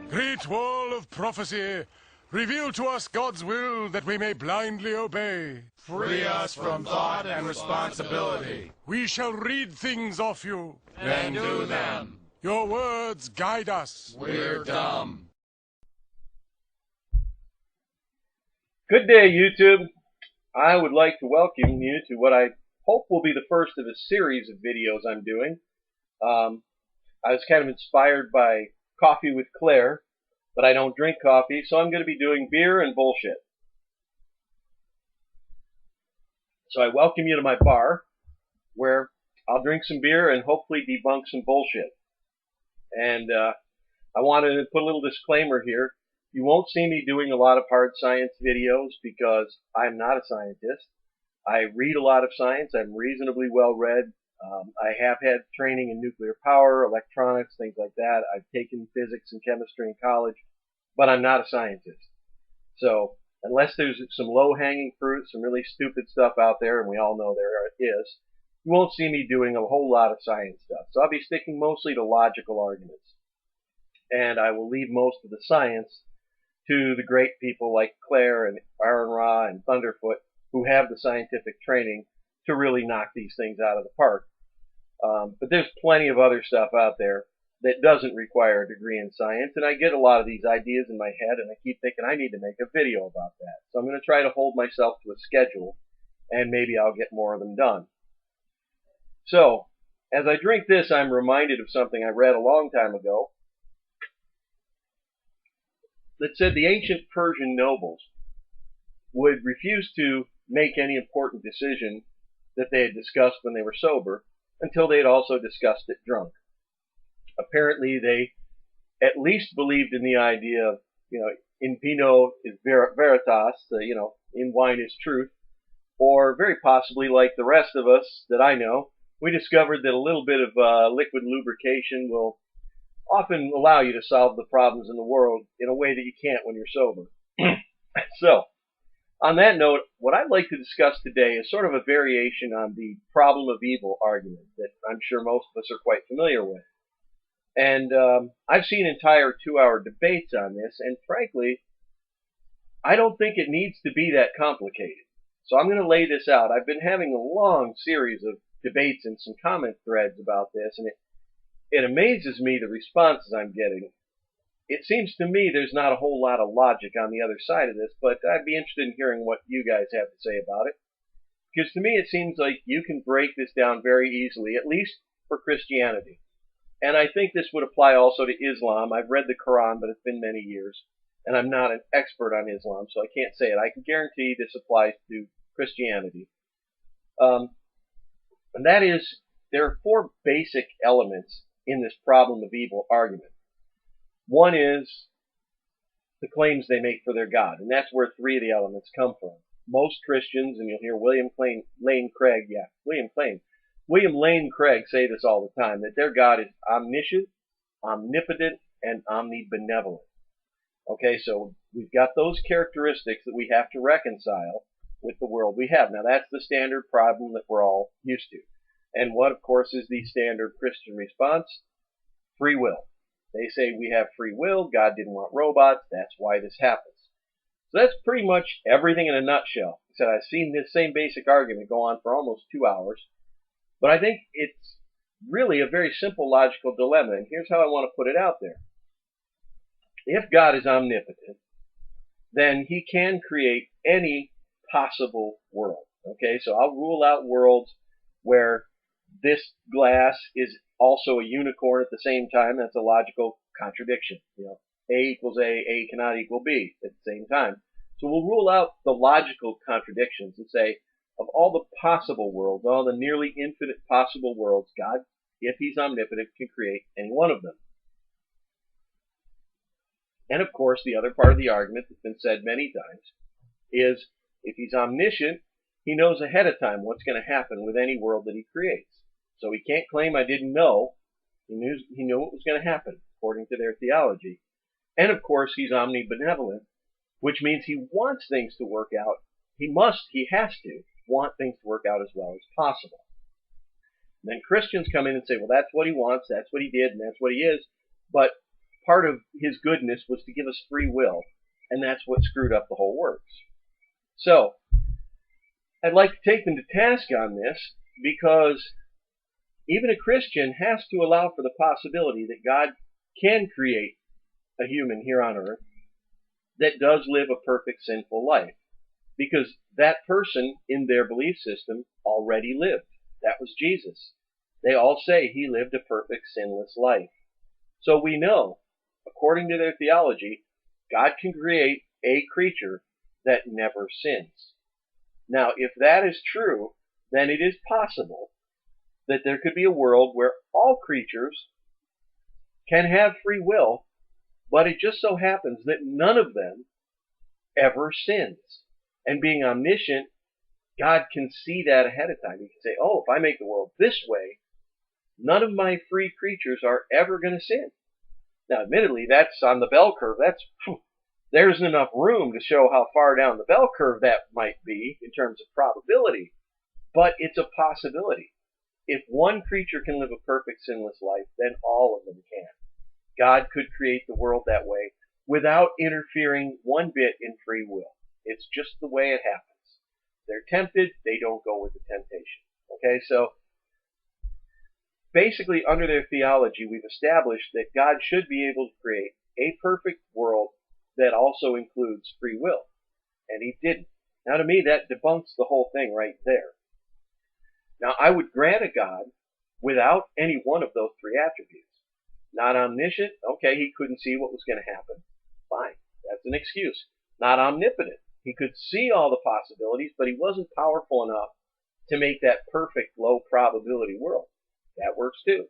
Great wall of prophecy, reveal to us God's will that we may blindly obey. Free us from thought and responsibility. We shall read things off you. Then do them. Your words guide us. We're dumb. Good day, YouTube. I would like to welcome you to what I hope will be the first of a series of videos I'm doing. I was kind of inspired by Coffee with Claire, but I don't drink coffee, so I'm going to be doing beer and bullshit. So I welcome you to my bar, where I'll drink some beer and hopefully debunk some bullshit. And I want to put a little disclaimer here. You won't see me doing a lot of hard science videos because I'm not a scientist. I read a lot of science. I'm reasonably well read. I have had training in nuclear power, electronics, things like that. I've taken physics and chemistry in college, but I'm not a scientist. So unless there's some low-hanging fruit, some really stupid stuff out there, and we all know there is, you won't see me doing a whole lot of science stuff. So I'll be sticking mostly to logical arguments. And I will leave most of the science to the great people like Claire and Iron Ra and Thunderfoot who have the scientific training to really knock these things out of the park. But there's plenty of other stuff out there that doesn't require a degree in science, and I get a lot of these ideas in my head, and I keep thinking I need to make a video about that. So I'm going to try to hold myself to a schedule, and maybe I'll get more of them done. So, as I drink this, I'm reminded of something I read a long time ago that said the ancient Persian nobles would refuse to make any important decision that they had discussed when they were sober until they had also discussed it drunk. Apparently they at least believed in the idea of, in vino is veritas, in wine is truth, or very possibly like the rest of us that I know, we discovered that a little bit of liquid lubrication will often allow you to solve the problems in the world in a way that you can't when you're sober. So, on that note, what I'd like to discuss today is sort of a variation on the problem of evil argument that I'm sure most of us are quite familiar with. And I've seen entire 2-hour debates on this, and frankly, I don't think it needs to be that complicated. So I'm going to lay this out. I've been having a long series of debates and some comment threads about this, and it amazes me the responses I'm getting. It seems to me there's not a whole lot of logic on the other side of this, but I'd be interested in hearing what you guys have to say about it. Because to me it seems like you can break this down very easily, at least for Christianity. And I think this would apply also to Islam. I've read the Quran, but it's been many years, and I'm not an expert on Islam, so I can't say it. I can guarantee this applies to Christianity. And that is, there are 4 basic elements in this problem of evil argument. One is the claims they make for their God, and that's where 3 of the elements come from. Most Christians, and you'll hear William Lane Craig say this all the time, that their God is omniscient, omnipotent, and omnibenevolent. Okay, so we've got those characteristics that we have to reconcile with the world we have. Now that's the standard problem that we're all used to. And what, of course, is the standard Christian response? Free will. They say we have free will, God didn't want robots, that's why this happens. So that's pretty much everything in a nutshell. Except I've seen this same basic argument go on for almost 2 hours, but I think it's really a very simple logical dilemma, and here's how I want to put it out there. If God is omnipotent, then he can create any possible world. Okay, so I'll rule out worlds where this glass is also a unicorn at the same time. That's a logical contradiction. A equals A cannot equal B at the same time. So we'll rule out the logical contradictions and say, of all the possible worlds, all the nearly infinite possible worlds, God, if he's omnipotent, can create any one of them. And of course, the other part of the argument that's been said many times is, if he's omniscient, he knows ahead of time what's going to happen with any world that he creates. So he can't claim I didn't know. He knew what was going to happen, according to their theology. And of course, he's omnibenevolent, which means he wants things to work out. He has to want things to work out as well as possible. And then Christians come in and say, well, that's what he wants, that's what he did, and that's what he is. But part of his goodness was to give us free will, and that's what screwed up the whole works. So, I'd like to take them to task on this, because even a Christian has to allow for the possibility that God can create a human here on earth that does live a perfect sinful life, because that person in their belief system already lived. That was Jesus. They all say he lived a perfect sinless life. So we know, according to their theology, God can create a creature that never sins. Now, if that is true, then it is possible that there could be a world where all creatures can have free will, but it just so happens that none of them ever sins. And being omniscient, God can see that ahead of time. He can say, oh, if I make the world this way, none of my free creatures are ever going to sin. Now, admittedly, that's on the bell curve. There isn't enough room to show how far down the bell curve that might be in terms of probability, but it's a possibility. If one creature can live a perfect sinless life, then all of them can. God could create the world that way without interfering one bit in free will. It's just the way it happens. They're tempted, they don't go with the temptation. Okay, so basically under their theology, we've established that God should be able to create a perfect world that also includes free will. And he didn't. Now to me, that debunks the whole thing right there. Now I would grant a God without any one of those three attributes. Not omniscient, okay, he couldn't see what was going to happen. Fine, that's an excuse. Not omnipotent. He could see all the possibilities, but he wasn't powerful enough to make that perfect low probability world. That works too.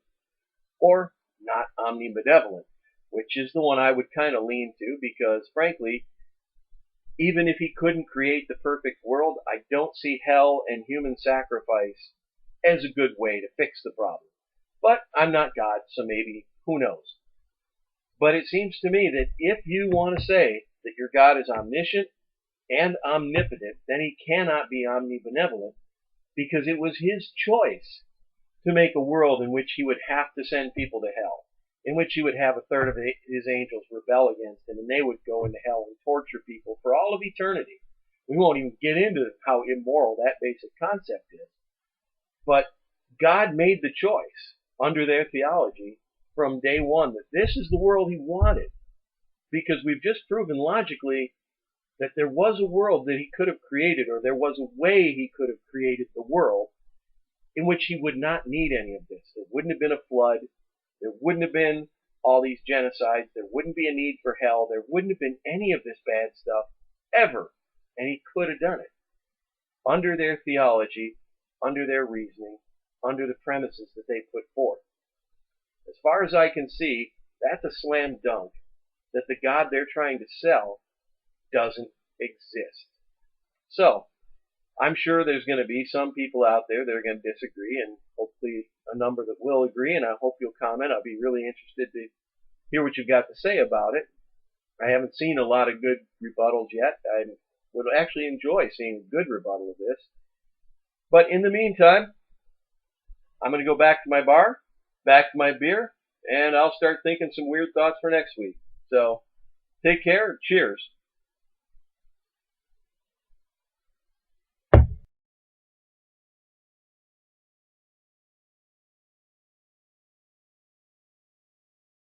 Or not omnibenevolent, which is the one I would kind of lean to, because frankly, even if he couldn't create the perfect world, I don't see hell and human sacrifice as a good way to fix the problem. But I'm not God, so maybe, who knows? But it seems to me that if you want to say that your God is omniscient and omnipotent, then he cannot be omnibenevolent, because it was his choice to make a world in which he would have to send people to hell, in which he would have a third of his angels rebel against him, and they would go into hell and torture people for all of eternity. We won't even get into how immoral that basic concept is. But God made the choice, under their theology, from day one, that this is the world he wanted, because we've just proven logically that there was a world that he could have created, or there was a way he could have created the world in which he would not need any of this. There wouldn't have been a flood. There wouldn't have been all these genocides. There wouldn't be a need for hell. There wouldn't have been any of this bad stuff ever. And he could have done it. Under their theology, under their reasoning, under the premises that they put forth. As far as I can see, that's a slam dunk that the God they're trying to sell doesn't exist. So, I'm sure there's going to be some people out there that are going to disagree, and hopefully a number that will agree, and I hope you'll comment. I'll be really interested to hear what you've got to say about it. I haven't seen a lot of good rebuttals yet. I would actually enjoy seeing a good rebuttal of this. But in the meantime, I'm going to go back to my bar, back to my beer, and I'll start thinking some weird thoughts for next week. So, take care. Cheers.